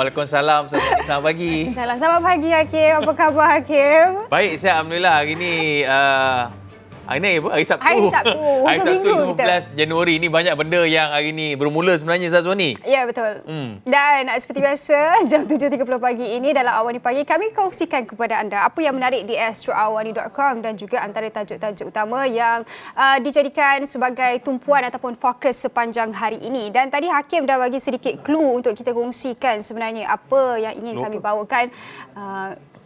Waalaikumsalam. Selamat pagi. Selamat pagi Hakim. Apa khabar Hakim? Baik, sihat alhamdulillah. Hari ni hari ni apa? Hari Sabtu. Hari Sabtu. Hari Hujung Sabtu minggu 15 Januari ni banyak benda yang hari ni bermula sebenarnya Zazwani. Ya, betul. Dan seperti biasa, jam 7.30 pagi ini dalam Awani Pagi, kami kongsikan kepada anda apa yang menarik di astroawani.com dan juga antara tajuk-tajuk utama yang dijadikan sebagai tumpuan ataupun fokus sepanjang hari ini. Dan tadi Hakim dah bagi sedikit clue untuk kita kongsikan sebenarnya apa yang ingin kami bawakan.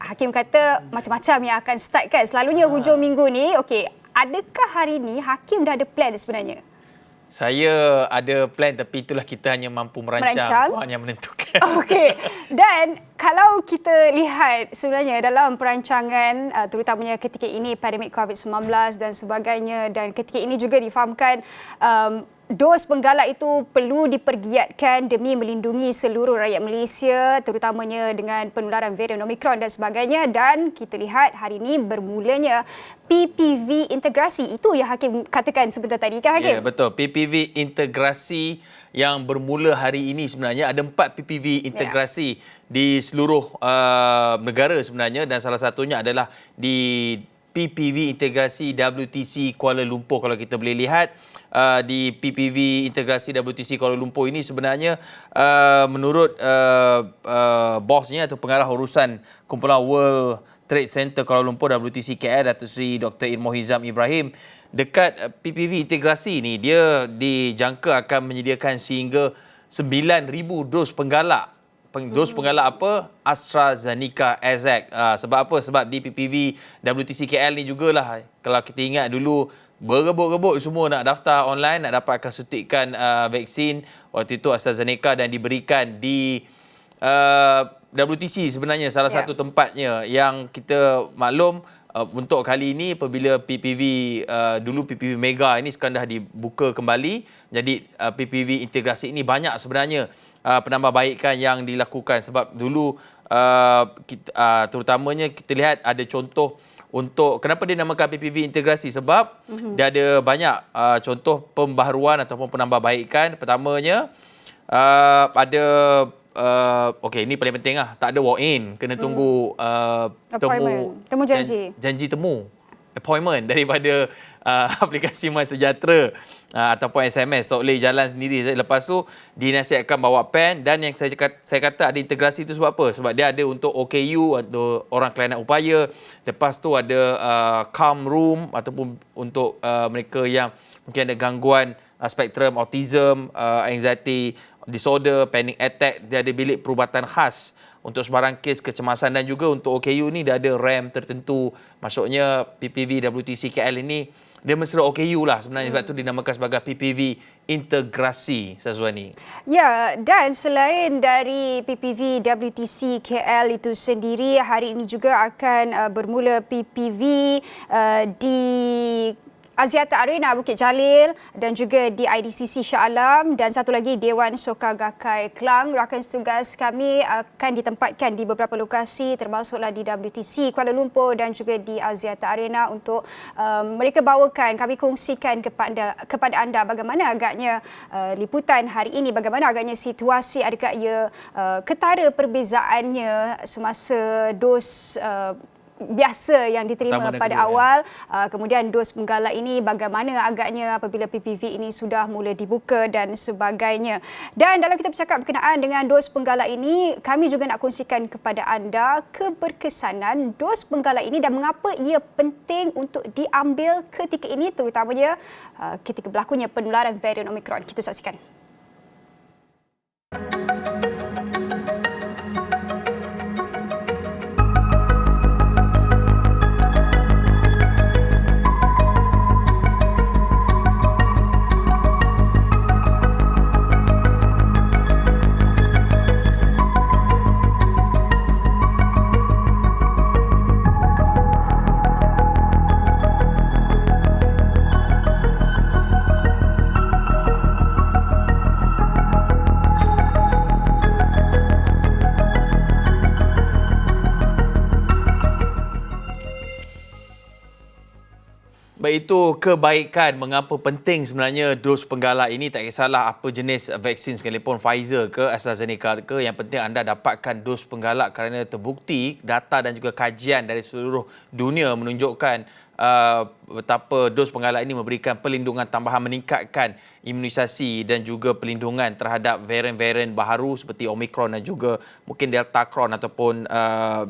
Hakim kata macam-macam yang akan start kan. Selalunya hujung minggu ni, okey, adakah hari ni Hakim dah ada plan sebenarnya? Saya ada plan tapi itulah kita hanya mampu merancang. Tuhan yang menentukan. Okey. Dan kalau kita lihat sebenarnya dalam perancangan terutamanya ketika ini pandemik COVID-19 dan sebagainya, dan ketika ini juga difahamkan dos penggalak itu perlu dipergiatkan demi melindungi seluruh rakyat Malaysia terutamanya dengan penularan varian Omicron dan sebagainya, dan kita lihat hari ini bermulanya PPV integrasi. Itu yang Hakim katakan sebentar tadi kan Hakim? Ya, betul. PPV integrasi yang bermula hari ini sebenarnya ada 4 PPV integrasi di seluruh negara sebenarnya, dan salah satunya adalah di PPV integrasi WTC Kuala Lumpur. Kalau kita boleh lihat di PPV integrasi WTC Kuala Lumpur ini sebenarnya menurut bosnya atau pengarah urusan kumpulan World Trade Center Kuala Lumpur WTC KL, Datuk Seri Dr. Irmo Hizam Ibrahim, dekat PPV integrasi ini dia dijangka akan menyediakan sehingga 9,000 dos penggalak. Dos penggalak apa? AstraZeneca AZ. Sebab apa? Sebab di PPV WTC KL ni jugalah, kalau kita ingat dulu berebut-rebut semua nak daftar online, nak dapatkan suntikan vaksin. Waktu itu AstraZeneca dan diberikan di WTC sebenarnya salah satu tempatnya yang kita maklum. Untuk kali ini apabila PPV dulu PPV Mega ini sekarang dah dibuka kembali, jadi PPV integrasi ini banyak sebenarnya penambahbaikan yang dilakukan. Sebab dulu terutamanya kita lihat ada contoh untuk kenapa dia namakan PPV integrasi, sebab dia ada banyak contoh pembaharuan ataupun penambahbaikan. Pertamanya ada okey, ini paling penting lah. Tak ada walk-in, kena tunggu temu janji. Janji temu, appointment daripada aplikasi MySejahtera ataupun SMS. Tak boleh jalan sendiri. Lepas tu dinasihatkan bawa pen, dan yang saya kata ada integrasi itu sebab apa? Sebab dia ada untuk OKU atau orang kelainan upaya. Lepas tu ada calm room ataupun untuk mereka yang mungkin ada gangguan spektrum autism, anxiety disorder, panic attack. Dia ada bilik perubatan khas untuk sebarang kes kecemasan, dan juga untuk OKU ni dia ada RAM tertentu. Maksudnya PPV WTC KL ini dia mesra OKU lah sebenarnya. Sebab tu dinamakan sebagai PPV integrasi, Sazwani. Ya, dan selain dari PPV WTC KL itu sendiri, hari ini juga akan bermula PPV di Axiata Arena Bukit Jalil dan juga di IDCC Shah Alam, dan satu lagi Dewan Soka Gakkai Klang. Rakan setugas kami akan ditempatkan di beberapa lokasi termasuklah di WTC Kuala Lumpur dan juga di Axiata Arena untuk mereka bawakan, kami kongsikan kepada anda bagaimana agaknya liputan hari ini, bagaimana agaknya situasi, adakah ia ketara perbezaannya semasa dos biasa yang diterima pada awal. Kemudian dos penggalak ini bagaimana agaknya apabila PPV ini sudah mula dibuka dan sebagainya. Dan dalam kita bercakap berkenaan dengan dos penggalak ini, kami juga nak kongsikan kepada anda keberkesanan dos penggalak ini dan mengapa ia penting untuk diambil ketika ini, terutamanya ketika berlakunya penularan varian Omicron. Kita saksikan. Baik, itu kebaikan mengapa penting sebenarnya dos penggalak ini, tak kisahlah apa jenis vaksin sekalipun, Pfizer ke AstraZeneca ke, yang penting anda dapatkan dos penggalak kerana terbukti data dan juga kajian dari seluruh dunia menunjukkan betapa dos penggalak ini memberikan perlindungan tambahan, meningkatkan imunisasi dan juga perlindungan terhadap varian-varian baharu seperti Omicron dan juga mungkin Delta Cron ataupun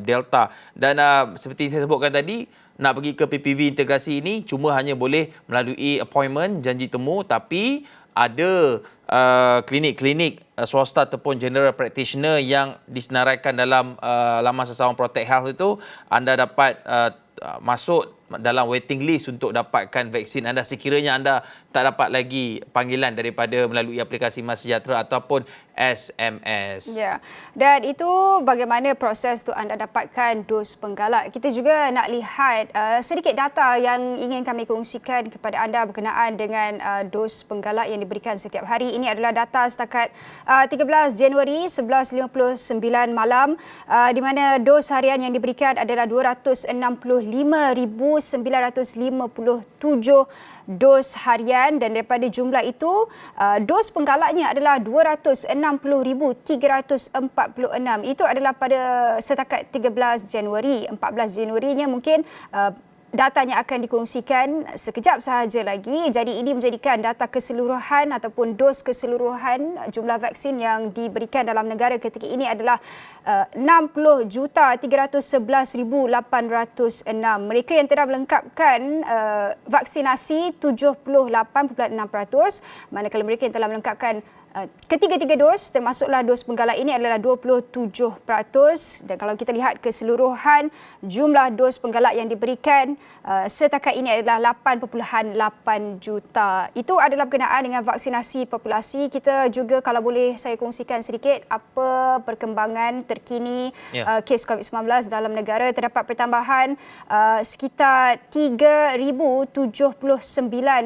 Delta. Dan seperti saya sebutkan tadi, nak pergi ke PPV integrasi ini cuma hanya boleh melalui appointment, janji temu, tapi ada klinik-klinik swasta ataupun general practitioner yang disenaraikan dalam laman Sasawang Protect Health itu, anda dapat masuk dalam waiting list untuk dapatkan vaksin anda sekiranya anda tak dapat lagi panggilan daripada melalui aplikasi MySejahtera ataupun SMS. Ya, dan itu bagaimana proses tu anda dapatkan dos penggalak. Kita juga nak lihat sedikit data yang ingin kami kongsikan kepada anda berkenaan dengan dos penggalak yang diberikan setiap hari. Ini adalah data setakat 13 Januari 11.59 malam, di mana dos harian yang diberikan adalah 265,957 dos harian, dan daripada jumlah itu dos penggalaknya adalah 260,346. Itu adalah pada setakat 13 Januari. 14 Januarinya mungkin datanya akan dikongsikan sekejap sahaja lagi. Jadi ini menjadikan data keseluruhan ataupun dos keseluruhan jumlah vaksin yang diberikan dalam negara ketika ini adalah 60,311,806. Mereka yang telah melengkapkan vaksinasi 78.6%, manakala mereka yang telah melengkapkan ketiga-tiga dos termasuklah dos penggalak ini adalah 27%. Dan kalau kita lihat keseluruhan jumlah dos penggalak yang diberikan setakat ini adalah 8.8 juta. Itu adalah berkenaan dengan vaksinasi populasi. Kita juga kalau boleh saya kongsikan sedikit apa perkembangan terkini kes COVID-19 dalam negara. Terdapat pertambahan sekitar 3,079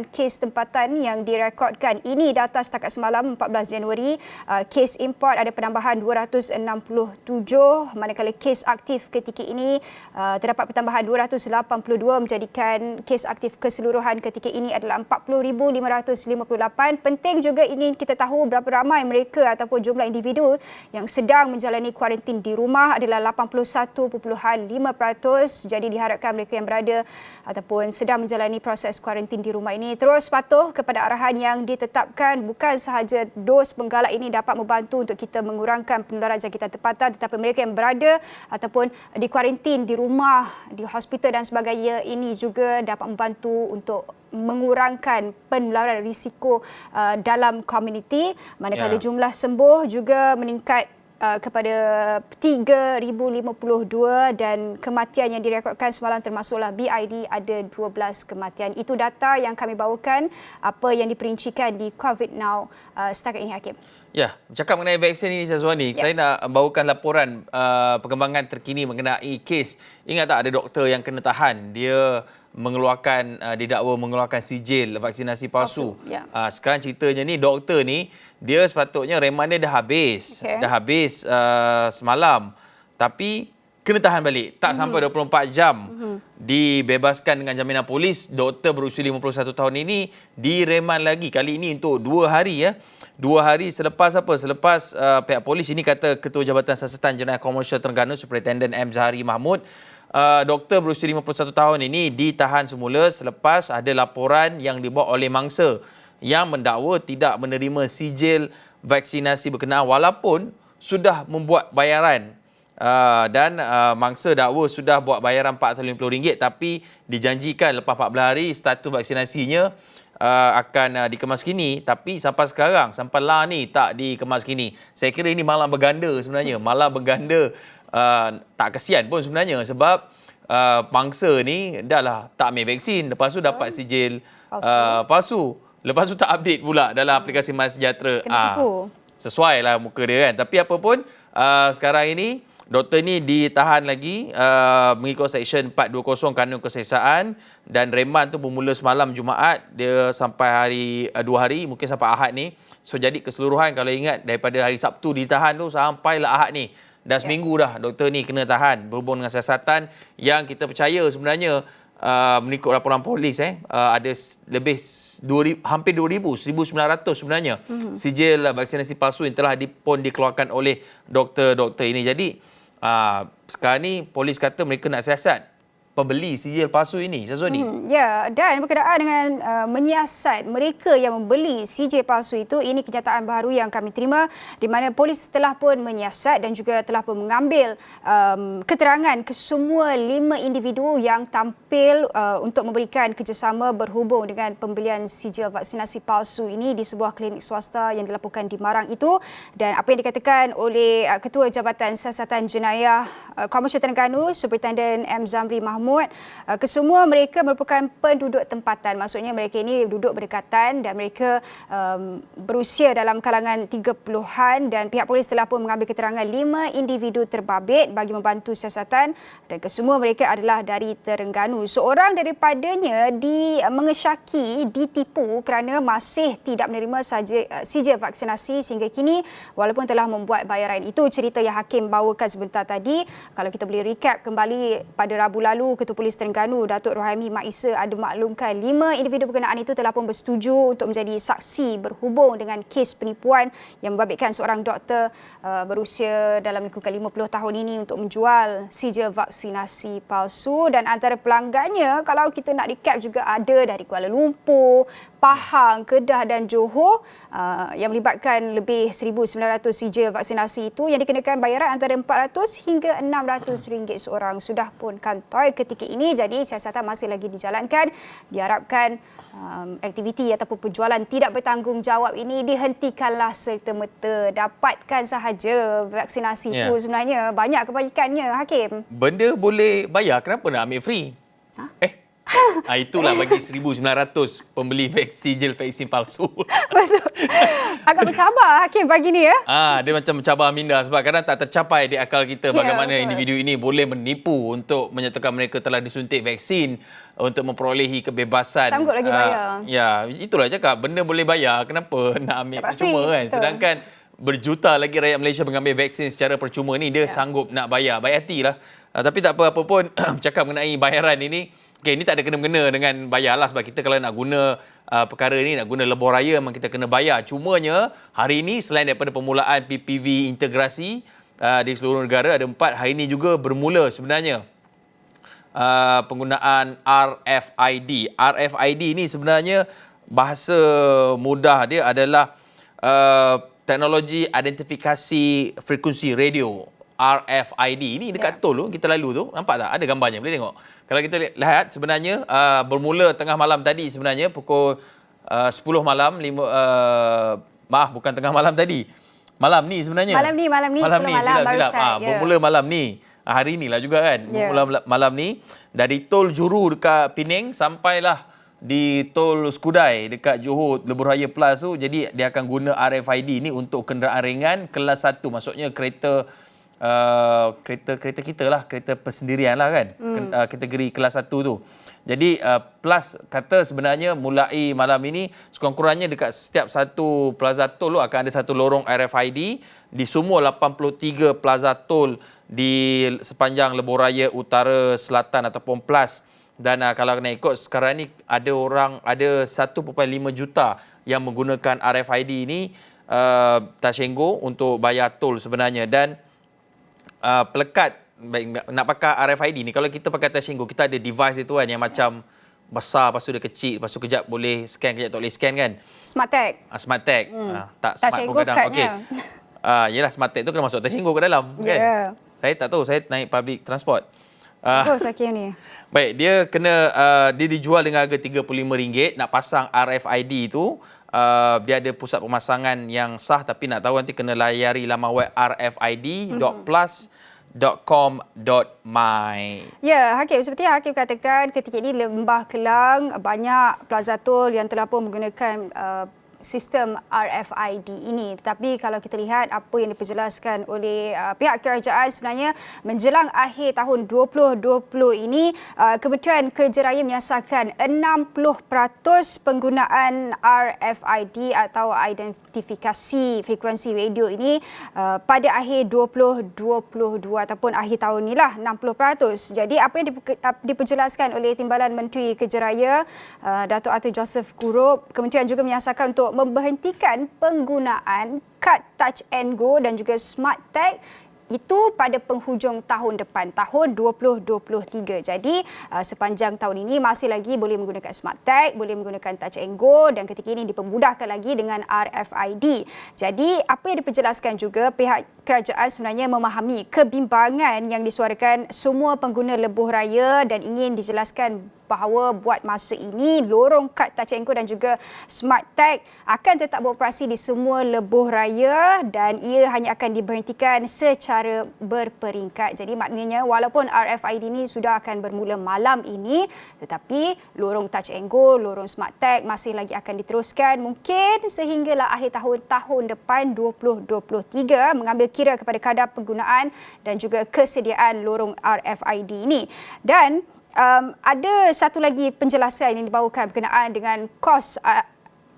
kes tempatan yang direkodkan. Ini data setakat semalam 14 Januari. Kes import ada penambahan 267, manakala kes aktif ketika ini terdapat pertambahan 282, menjadikan kes aktif keseluruhan ketika ini adalah 40,558. Penting juga ingin kita tahu berapa ramai mereka ataupun jumlah individu yang sedang menjalani kuarantin di rumah adalah 81.5%. Jadi diharapkan mereka yang berada ataupun sedang menjalani proses kuarantin di rumah ini terus patuh kepada arahan yang ditetapkan. Bukan sahaja dos penggalak ini dapat membantu untuk kita mengurangkan penularan jangkitan tempatan, tetapi mereka yang berada ataupun di kuarantin di rumah, di hospital dan sebagainya ini juga dapat membantu untuk mengurangkan penularan risiko dalam komuniti. Manakala jumlah sembuh juga meningkat kepada 3,052 dan kematian yang direkodkan semalam termasuklah BID ada 12 kematian. Itu data yang kami bawakan, apa yang diperincikan di COVID Now setakat ini, Hakim. Ya, bercakap mengenai vaksin ini, Syazwani, saya nak bawakan laporan perkembangan terkini mengenai kes. Ingat tak ada doktor yang kena tahan? Dia didakwa mengeluarkan sijil vaksinasi palsu. Sekarang ceritanya ni, doktor ni dia sepatutnya reman dia dah habis. Dah habis semalam. Tapi kena tahan balik. Tak sampai 24 jam. Dibebaskan dengan jaminan polis. Doktor berusia 51 tahun ini direman lagi. Kali ini untuk 2 hari. 2 hari selepas apa? Selepas pihak polis ini, kata Ketua Jabatan Siasatan Jenayah Komersial Terengganu, Superintendent M. Zahari Mahmud, doktor berusia 51 tahun ini ditahan semula selepas ada laporan yang dibuat oleh mangsa yang mendakwa tidak menerima sijil vaksinasi berkenaan walaupun sudah membuat bayaran. Dan mangsa dakwa sudah buat bayaran RM450, tapi dijanjikan lepas 14 hari status vaksinasinya akan dikemaskini, tapi sampai sekarang, sampai lah ni tak dikemaskini. Saya kira ini malah berganda sebenarnya, malah berganda. Tak kesian pun sebenarnya sebab mangsa ni dah lah tak ambil vaksin, lepas tu dapat sijil palsu. Lepas tu tak update pula dalam aplikasi MySejahtera. Sesuai lah muka dia kan. Tapi apa pun, sekarang ini doktor ni ditahan lagi mengikut Seksyen 420 Kanun Keselesaan, dan reman tu bermula semalam Jumaat, dia sampai hari 2 hari, mungkin sampai Ahad ni. So jadi keseluruhan kalau ingat daripada hari Sabtu ditahan tu sampailah Ahad ni. Dah seminggu dah doktor ni kena tahan berhubung dengan siasatan yang kita percaya sebenarnya mengikut laporan polis ada hampir 2,000, 1,900 sebenarnya sijil vaksinasi palsu yang telah dikeluarkan oleh doktor-doktor ini. Jadi sekarang ni polis kata mereka nak siasat pembeli sijil palsu ini, Syazwani. Ya, dan berkenaan dengan menyiasat mereka yang membeli sijil palsu itu, ini kenyataan baru yang kami terima di mana polis telah pun menyiasat dan juga telah pun mengambil keterangan kesemua 5 individu yang tampil untuk memberikan kerjasama berhubung dengan pembelian sijil vaksinasi palsu ini di sebuah klinik swasta yang dilaporkan di Marang itu. Dan apa yang dikatakan oleh Ketua Jabatan Siasatan Jenayah Komersial Terengganu, Superintendent M. Zamri Mahmud, kesemua mereka merupakan penduduk tempatan. Maksudnya mereka ini duduk berdekatan dan mereka berusia dalam kalangan 30-an, dan pihak polis telah pun mengambil keterangan 5 individu terbabit bagi membantu siasatan, dan kesemua mereka adalah dari Terengganu. Seorang daripadanya mengesyaki ditipu kerana masih tidak menerima sijil vaksinasi sehingga kini walaupun telah membuat bayaran. Itu cerita yang Hakim bawakan sebentar tadi. Kalau kita boleh recap kembali, pada Rabu lalu Ketua Polis Terengganu Datuk Rohaimi Mak Isa ada maklumkan 5 individu berkenaan itu telah pun bersetuju untuk menjadi saksi berhubung dengan kes penipuan yang membabitkan seorang doktor berusia dalam lingkungan 50 tahun ini untuk menjual sijil vaksinasi palsu. Dan antara pelanggannya, kalau kita nak recap, juga ada dari Kuala Lumpur, Pahang, Kedah dan Johor yang melibatkan lebih 1,900 sijil vaksinasi itu yang dikenakan bayaran antara RM400 hingga RM600 seorang. Sudah pun kantoi ketika ini, jadi siasatan masih lagi dijalankan. Diharapkan aktiviti ataupun penjualan tidak bertanggungjawab ini dihentikanlah serta-merta. Dapatkan sahaja vaksinasi itu, sebenarnya banyak kebaikannya, Hakim. Benda boleh bayar, kenapa nak ambil free? Itulah bagi 1,900 pembeli sijil vaksin palsu. Betul. Agak mencabar Hakim pagi ni ya. Dia macam mencabar minda sebab kadang tak tercapai di akal kita bagaimana individu ini boleh menipu untuk menyatakan mereka telah disuntik vaksin untuk memperolehi kebebasan. Sanggup lagi bayar. Ya, itulah cakap, benda boleh bayar, kenapa nak ambil percuma kan? Betul. Sedangkan berjuta lagi rakyat Malaysia mengambil vaksin secara percuma ni, dia sanggup nak bayar. Baik hatilah. Tapi tak apa-apa pun cakap mengenai bayaran ini, ini tak ada kena-mengena dengan bayar lah, sebab kita kalau nak guna perkara ni, nak guna lebuh raya, memang kita kena bayar. Cumanya hari ini selain daripada permulaan PPV integrasi di seluruh negara, ada 4, hari ini juga bermula sebenarnya penggunaan RFID. RFID ni sebenarnya bahasa mudah dia adalah teknologi identifikasi frekuensi radio. RFID ni dekat tol tu, kita lalu tu, nampak tak? Ada gambarnya, boleh tengok. Kalau kita lihat sebenarnya bermula tengah malam tadi sebenarnya pukul 10 malam, bukan tengah malam tadi. Malam ni sebenarnya. Malam ni 10 malam baru start. Bermula malam ni. Hari ni lah juga kan. Bermula malam ni dari tol Juru dekat Penang sampailah di tol Skudai dekat Johor Lebuh Raya Plus tu. Jadi dia akan guna RFID ni untuk kenderaan ringan kelas 1, maksudnya kereta kita lah, kereta persendirian lah kan, kategori kelas 1 tu. Jadi Plus kata sebenarnya mulai malam ini sekurang-kurangnya dekat setiap satu plaza tol tu akan ada satu lorong RFID di semua 83 plaza tol di sepanjang Lebuh Raya Utara, Selatan ataupun Plus. Dan kalau nak ikut sekarang ni ada 1.5 juta yang menggunakan RFID ini Tashengo untuk bayar tol sebenarnya. Dan pelekat nak pakai RFID ni, kalau kita pakai Tashengo, kita ada device itu kan yang macam besar, lepas tu dia kecil, lepas tu kejap boleh scan, kejap tak boleh scan kan. Smart Tag. Smart Tag. Tak smart pun kadang. Okey. Yelah, Smart Tag tu kena masuk Tashengo ke dalam kan. Saya tak tahu, saya naik public transport. Bagus Hakim ni. Baik, dia dijual dengan harga RM35. Nak pasang RFID tu, dia ada pusat pemasangan yang sah, tapi nak tahu nanti kena layari laman web rfid.plus.com.my. Ya, Hakim, seperti yang Hakim katakan, ketika ini Lembah Kelang banyak plaza tol yang telah pun menggunakan sistem RFID ini. Tetapi kalau kita lihat apa yang diperjelaskan oleh pihak kerajaan sebenarnya menjelang akhir tahun 2020 ini, Kementerian Kerja Raya menyasarkan 60% penggunaan RFID atau identifikasi frekuensi radio ini pada akhir 2022 ataupun akhir tahun inilah 60%. Jadi apa yang diperjelaskan oleh Timbalan Menteri Kerja Raya Datuk Arthur Joseph Kurup, kementerian juga menyasarkan untuk memberhentikan penggunaan kad Touch and Go dan juga Smart Tag itu pada penghujung tahun depan, tahun 2023. Jadi sepanjang tahun ini masih lagi boleh menggunakan Smart Tag, boleh menggunakan Touch and Go dan ketika ini dipermudahkan lagi dengan RFID. Jadi apa yang diperjelaskan juga, pihak kerajaan sebenarnya memahami kebimbangan yang disuarakan semua pengguna lebuh raya dan ingin dijelaskan bahawa buat masa ini lorong kad Touch and Go dan juga Smart Tag akan tetap beroperasi di semua lebuh raya dan ia hanya akan diberhentikan secara berperingkat. Jadi maknanya walaupun RFID ini sudah akan bermula malam ini, tetapi lorong Touch and Go, lorong Smart Tag masih lagi akan diteruskan mungkin sehinggalah akhir tahun depan 2023, mengambil kira kepada kadar penggunaan dan juga kesediaan lorong RFID ini. Dan ada satu lagi penjelasan yang dibawakan berkenaan dengan kos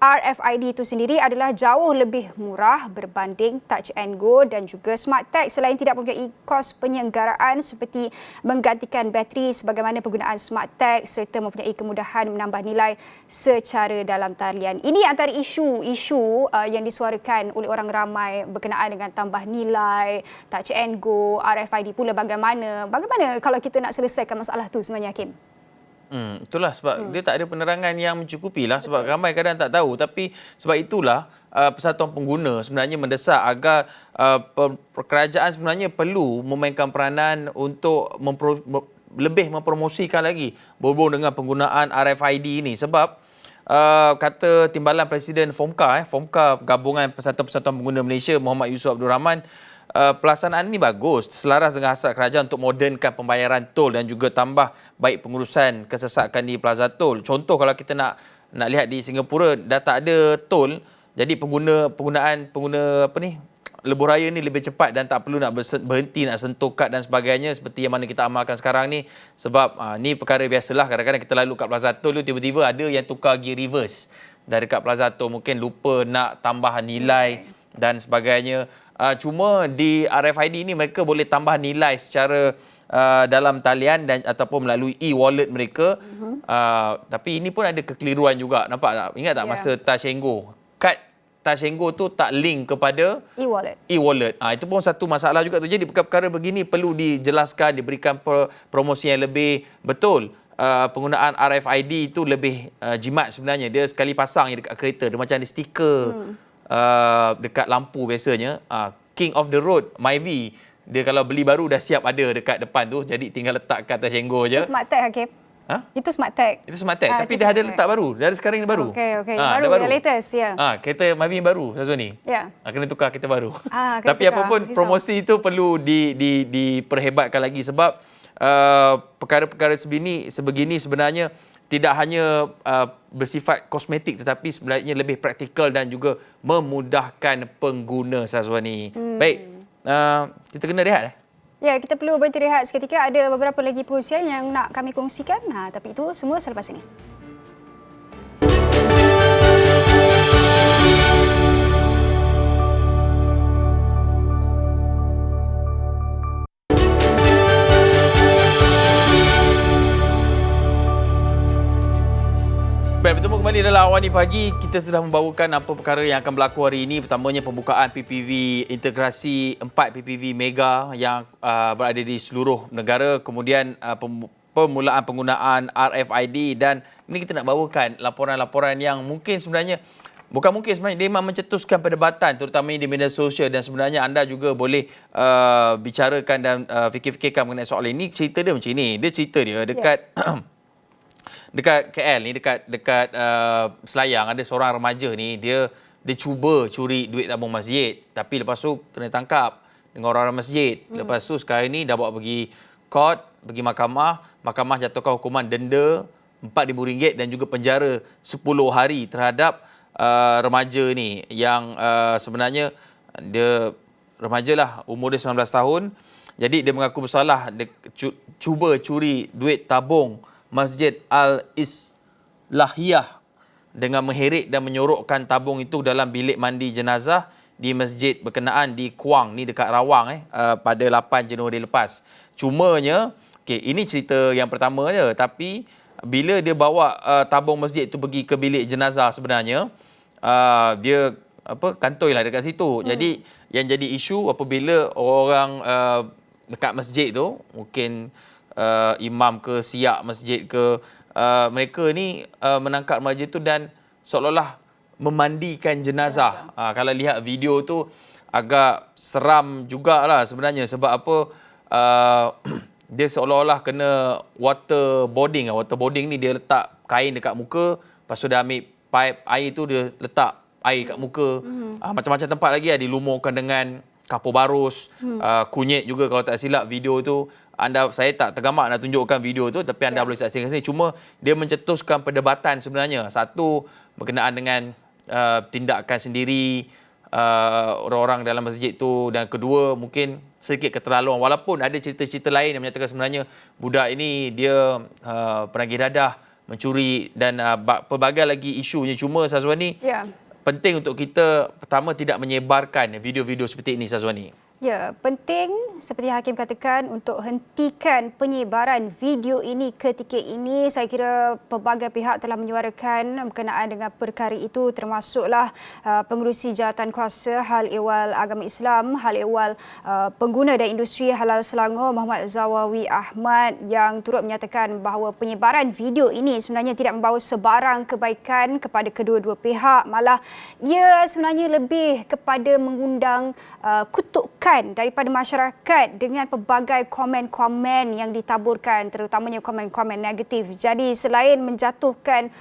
RFID itu sendiri adalah jauh lebih murah berbanding Touch and Go dan juga Smart Tag selain tidak mempunyai kos penyelenggaraan seperti menggantikan bateri sebagaimana penggunaan Smart Tag serta mempunyai kemudahan menambah nilai secara dalam talian. Ini antara isu-isu yang disuarakan oleh orang ramai berkenaan dengan tambah nilai, Touch and Go, RFID pula bagaimana kalau kita nak selesaikan masalah tu sebenarnya, Hakim? Itulah sebab dia tak ada penerangan yang mencukupi lah sebab ramai kadang tak tahu, tapi sebab itulah Persatuan Pengguna sebenarnya mendesak agar kerajaan sebenarnya perlu memainkan peranan untuk lebih mempromosikan lagi berhubung dengan penggunaan RFID ini sebab kata Timbalan Presiden FOMCA Gabungan Persatuan Pengguna Malaysia Muhammad Yusof Abdul Rahman, pelaksanaan ini bagus, selaras dengan hasrat kerajaan untuk modernkan pembayaran tol dan juga tambah baik pengurusan kesesakan di Plaza Tol. Contoh kalau kita nak lihat di Singapura dah tak ada tol, jadi penggunaan lebuh raya ni lebih cepat dan tak perlu nak berhenti nak sentuh kad dan sebagainya seperti yang mana kita amalkan sekarang ni sebab ni perkara biasalah, kadang-kadang kita lalu kat Plaza Tol tu tiba-tiba ada yang tukar gear reverse dari dekat Plaza Tol, mungkin lupa nak tambah nilai dan sebagainya. Cuma di RFID ini mereka boleh tambah nilai secara dalam talian dan ataupun melalui e-wallet mereka. Tapi ini pun ada kekeliruan juga. Nampak tak? Ingat tak masa Touch and Go? Kad Touch and Go tu tak link kepada e-wallet. Itu pun satu masalah juga tu. Jadi perkara-perkara begini perlu dijelaskan, diberikan promosi yang lebih betul. Penggunaan RFID itu lebih jimat sebenarnya. Dia sekali pasang dekat kereta, dia macam ada stiker. Dekat lampu biasanya, King of the Road, Myvi, dia kalau beli baru dah siap ada dekat depan tu, jadi tinggal letakkan Touch and Go je. Itu Smart Tag, Hakim? Itu Smart Tag. Itu Smart Tag, tapi dah ada letak baru. Dah ada sekarang ni baru. Okey. Baru, yang latest, ya. Kereta Myvi yang baru, Sazwani. Ya. Kena tukar kereta baru. Tapi apapun, promosi itu perlu diperhebatkan lagi sebab perkara-perkara sebegini sebenarnya tidak hanya bersifat kosmetik tetapi sebenarnya lebih praktikal dan juga memudahkan pengguna, Sazwani. Baik, kita kena rehat. Ya, kita perlu berhenti rehat seketika. Ada beberapa lagi perkongsian yang nak kami kongsikan. Tapi itu semua selepas ini. Baik, bertemu kembali dalam Awani Pagi. Kita sudah membawakan apa perkara yang akan berlaku hari ini. Pertamanya pembukaan PPV integrasi 4 PPV Mega yang berada di seluruh negara. Kemudian permulaan penggunaan RFID dan ini kita nak bawakan laporan-laporan yang mungkin sebenarnya dia memang mencetuskan perdebatan terutamanya di media sosial dan sebenarnya anda juga boleh bicarakan dan fikir-fikirkan mengenai soal ini. Cerita dia macam ini. Dia cerita dia dekat dekat KL ni, dekat Selayang, ada seorang remaja ni, dia cuba curi duit tabung masjid tapi lepas tu kena tangkap dengan orang-orang masjid. Lepas tu sekarang ni dah bawa pergi court, pergi mahkamah jatuhkan hukuman denda RM4,000 dan juga penjara 10 hari terhadap remaja ni yang sebenarnya dia remaja lah, umur dia 19 tahun. Jadi dia mengaku bersalah, dia cuba curi duit tabung Masjid Al-Islahiyah dengan mengheret dan menyorokkan tabung itu dalam bilik mandi jenazah di masjid berkenaan di Kuang ni dekat Rawang pada 8 Januari lepas. Cumanya, ini cerita yang pertama je, tapi bila dia bawa tabung masjid itu pergi ke bilik jenazah sebenarnya, dia kantoi lah dekat situ. Jadi yang jadi isu apabila orang dekat masjid tu, mungkin imam ke siap masjid ke, mereka ni menangkap remaja tu dan seolah-olah memandikan jenazah. Kalau lihat video tu agak seram jugalah sebenarnya, sebab apa, dia seolah-olah kena waterboarding. Waterboarding ni dia letak kain dekat muka, lepas tu dia ambil pipe air tu dia letak air kat muka. Macam-macam tempat lagi dilumurkan dengan kapur barus, kunyit juga kalau tak silap video tu. Saya tak tergamak nak tunjukkan video tu, tapi anda boleh saksikan sini. Cuma dia mencetuskan perdebatan sebenarnya. Satu, berkenaan dengan tindakan sendiri orang-orang dalam masjid tu, dan kedua, mungkin sedikit keterlaluan. Walaupun ada cerita-cerita lain yang menyatakan sebenarnya budak ini dia penagih dadah, mencuri dan pelbagai lagi isunya. Cuma Syazwani, penting untuk kita pertama tidak menyebarkan video-video seperti ini, Syazwani. Ya, penting seperti Hakim katakan untuk hentikan penyebaran video ini ketika ini. Saya kira pelbagai pihak telah menyuarakan berkenaan dengan perkara itu, termasuklah pengerusi jawatan kuasa Hal Ehwal Agama Islam, Hal Ehwal Pengguna dan Industri Halal Selangor Muhammad Zawawi Ahmad, yang turut menyatakan bahawa penyebaran video ini sebenarnya tidak membawa sebarang kebaikan kepada kedua-dua pihak. Malah ia sebenarnya lebih kepada mengundang kutukan daripada masyarakat dengan pelbagai komen-komen yang ditaburkan, terutamanya komen-komen negatif. Jadi selain menjatuhkan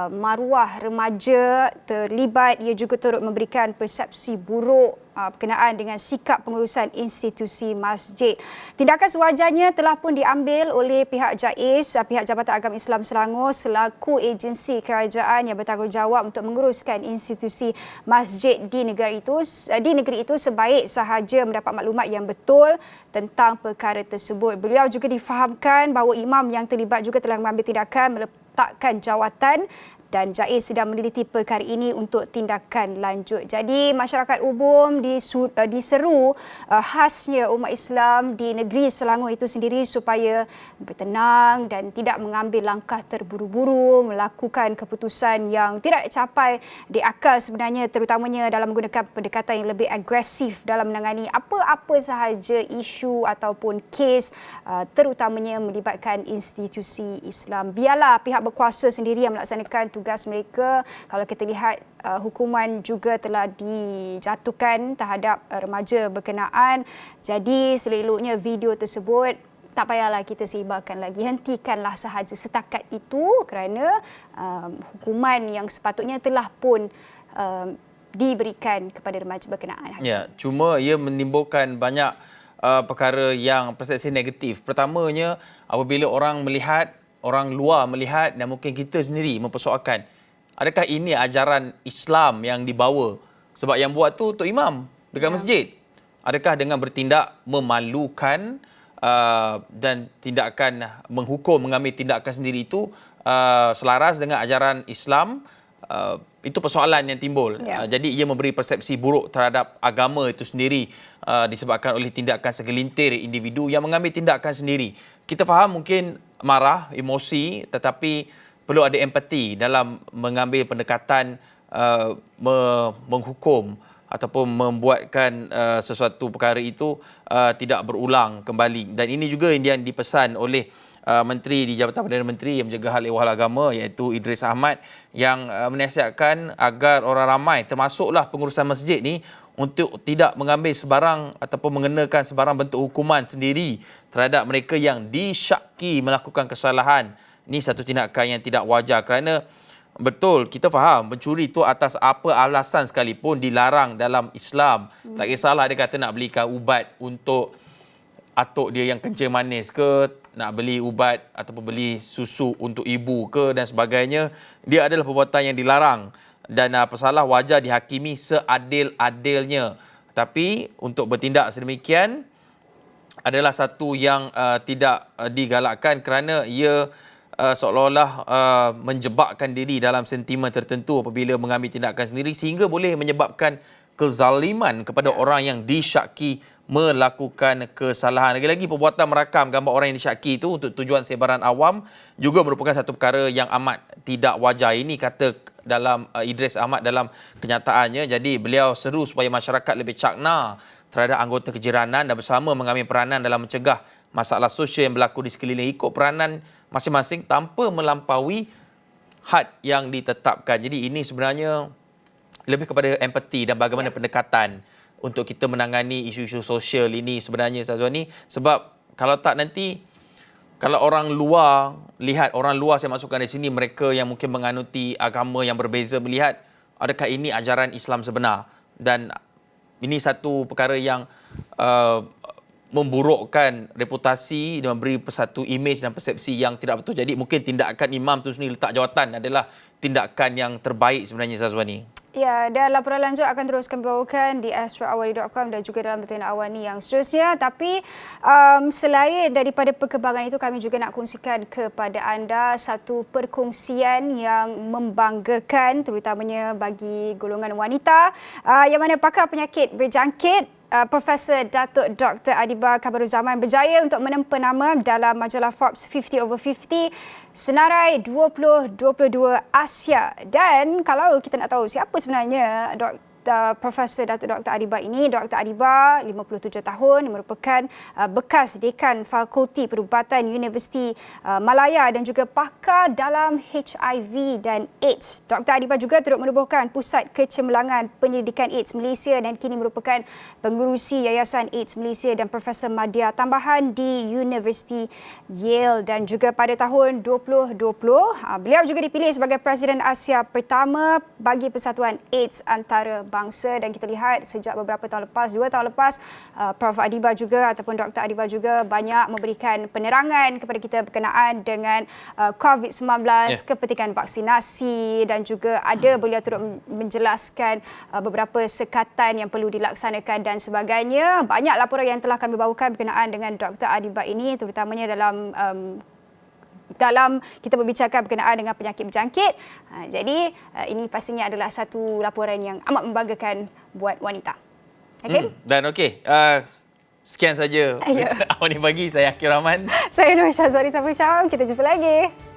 maruah remaja terlibat, ia juga turut memberikan persepsi buruk berkenaan dengan sikap pengurusan institusi masjid. Tindakan sewajarnya telah pun diambil oleh pihak JAIS, pihak Jabatan Agama Islam Selangor, selaku agensi kerajaan yang bertanggungjawab untuk menguruskan institusi masjid di negeri itu sebaik sahaja mendapat maklumat yang betul tentang perkara tersebut. Beliau juga difahamkan bahawa imam yang terlibat juga telah mengambil tindakan meletakkan jawatan, dan JAIS sedang meneliti perkara ini untuk tindakan lanjut. Jadi masyarakat umum diseru khasnya umat Islam di negeri Selangor itu sendiri supaya bertenang dan tidak mengambil langkah terburu-buru, melakukan keputusan yang tidak capai di akal sebenarnya, terutamanya dalam menggunakan pendekatan yang lebih agresif dalam menangani apa-apa sahaja isu ataupun kes, terutamanya melibatkan institusi Islam. Biarlah pihak berkuasa sendiri yang melaksanakan tugas mereka. Kalau kita lihat hukuman juga telah dijatuhkan terhadap remaja berkenaan. Jadi seleloknya video tersebut tak payahlah kita sebarkan lagi. Hentikanlah sahaja setakat itu, kerana hukuman yang sepatutnya telah pun diberikan kepada remaja berkenaan. Ya, cuma ia menimbulkan banyak perkara yang persepsi negatif. Pertamanya, apabila orang luar melihat dan mungkin kita sendiri mempersoalkan, adakah ini ajaran Islam yang dibawa? Sebab yang buat tu Tok Imam dekat masjid. Adakah dengan bertindak memalukan dan tindakan menghukum, mengambil tindakan sendiri itu selaras dengan ajaran Islam? Itu persoalan yang timbul. Jadi ia memberi persepsi buruk terhadap agama itu sendiri disebabkan oleh tindakan segelintir individu yang mengambil tindakan sendiri. Kita faham mungkin marah, emosi, tetapi perlu ada empati dalam mengambil pendekatan menghukum ataupun membuatkan sesuatu perkara itu tidak berulang kembali. Dan ini juga yang dipesan oleh Menteri di Jabatan Perdana Menteri yang menjaga hal ehwal agama, iaitu Idris Ahmad, yang menasihatkan agar orang ramai, termasuklah pengurusan masjid ni, untuk tidak mengambil sebarang ataupun mengenakan sebarang bentuk hukuman sendiri terhadap mereka yang disyaki melakukan kesalahan. Ini satu tindakan yang tidak wajar, kerana betul kita faham mencuri itu atas apa alasan sekalipun dilarang dalam Islam. Tak kisahlah dia kata nak belikan ubat untuk atuk dia yang kencing manis ke, nak beli ubat ataupun beli susu untuk ibu ke dan sebagainya, dia adalah perbuatan yang dilarang. dan pesalah wajar dihakimi seadil-adilnya. Tapi untuk bertindak sedemikian adalah satu yang tidak digalakkan kerana ia seolah-olah menjebakkan diri dalam sentimen tertentu apabila mengambil tindakan sendiri sehingga boleh menyebabkan kezaliman kepada orang yang disyaki melakukan kesalahan. Lagi-lagi perbuatan merakam gambar orang yang disyaki itu untuk tujuan sebaran awam juga merupakan satu perkara yang amat tidak wajar. Ini kata dalam Idris Ahmad dalam kenyataannya. Jadi beliau seru supaya masyarakat lebih cakna terhadap anggota kejiranan dan bersama mengambil peranan dalam mencegah masalah sosial yang berlaku di sekeliling, ikut peranan masing-masing tanpa melampaui had yang ditetapkan. Jadi ini sebenarnya lebih kepada empati dan bagaimana pendekatan untuk kita menangani isu-isu sosial ini sebenarnya, Syazwani. Sebab kalau tak nanti, kalau orang luar lihat, orang luar saya masukkan di sini, mereka yang mungkin menganuti agama yang berbeza melihat adakah ini ajaran Islam sebenar. Dan ini satu perkara yang memburukkan reputasi dan memberi satu imej dan persepsi yang tidak betul. Jadi mungkin tindakan imam tu sendiri letak jawatan adalah tindakan yang terbaik sebenarnya, Syazwani. Ya, dan laporan lanjut akan terus kami bawakan di astroawani.com dan juga dalam Berita Awani yang seterusnya. Tapi selain daripada perkembangan itu, kami juga nak kongsikan kepada anda satu perkongsian yang membanggakan terutamanya bagi golongan wanita yang mana pakar penyakit berjangkit Profesor Datuk Dr. Adiba Kabaruzaman berjaya untuk menempa nama dalam majalah Forbes 50 over 50 Senarai 2022 Asia. Dan kalau kita nak tahu siapa sebenarnya Profesor Datuk Dr. Adiba ini, Dr. Adiba 57 tahun, merupakan bekas dekan Fakulti Perubatan Universiti Malaya dan juga pakar dalam HIV dan AIDS. Dr. Adiba juga turut menubuhkan Pusat Kecemerlangan Penyelidikan AIDS Malaysia dan kini merupakan pengurusi Yayasan AIDS Malaysia dan Profesor Madya Tambahan di Universiti Yale. Dan juga pada tahun 2020, beliau juga dipilih sebagai Presiden Asia pertama bagi Persatuan AIDS Antarabangsa. Dan kita lihat sejak beberapa tahun lepas, 2 tahun lepas, Prof. Adiba juga ataupun Dr. Adiba juga banyak memberikan penerangan kepada kita berkenaan dengan COVID-19, kepentingan vaksinasi dan juga ada beliau turut menjelaskan beberapa sekatan yang perlu dilaksanakan dan sebagainya. Banyak laporan yang telah kami bawakan berkenaan dengan Dr. Adiba ini, terutamanya dalam kita berbicarakan berkenaan dengan penyakit berjangkit. Jadi ini pastinya adalah satu laporan yang amat membanggakan buat wanita. Okay? Dan sekian saja Awani Pagi. Saya Akil Rahman. Saya Nur Syazwani Safir Syam. Kita jumpa lagi.